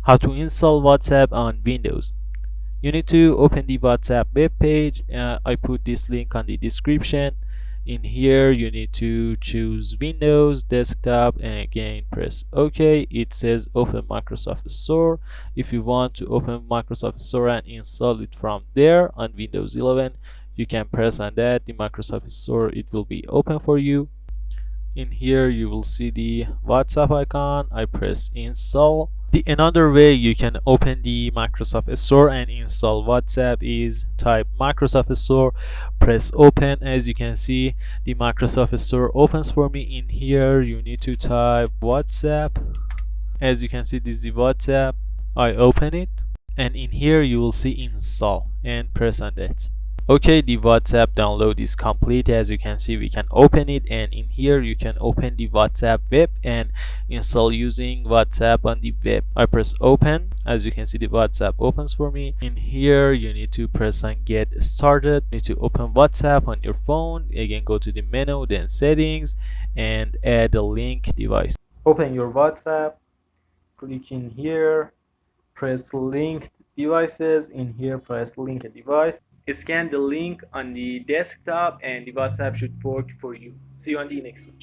How to install WhatsApp on Windows. You need to open the WhatsApp web page. I put this link on the description. In here you need to choose Windows desktop and again press OK. It says open Microsoft Store. If you want to open Microsoft Store and install it from there on Windows 11, you can press on that. The Microsoft Store, it will be open for you. In here you will see the WhatsApp icon. I press install. The another way you can open the Microsoft Store and install WhatsApp is type Microsoft Store, press open. As you can see, the Microsoft Store opens for me. In here you need to type WhatsApp. As you can see, this is the WhatsApp. I open it and in here you will see install and press on that. Okay, the WhatsApp download is complete. As you can see, we can open it and in here you can open the WhatsApp web and install using WhatsApp on the web. I press open. As you can see, the WhatsApp opens for me. In here you need to press on get started. You need to open WhatsApp on your phone. Again, go to the menu, then settings, and add a link device. Open your WhatsApp, click in here, press link devices. In here press link a device. Scan the link on the desktop and the WhatsApp should work for you. See you on the next one.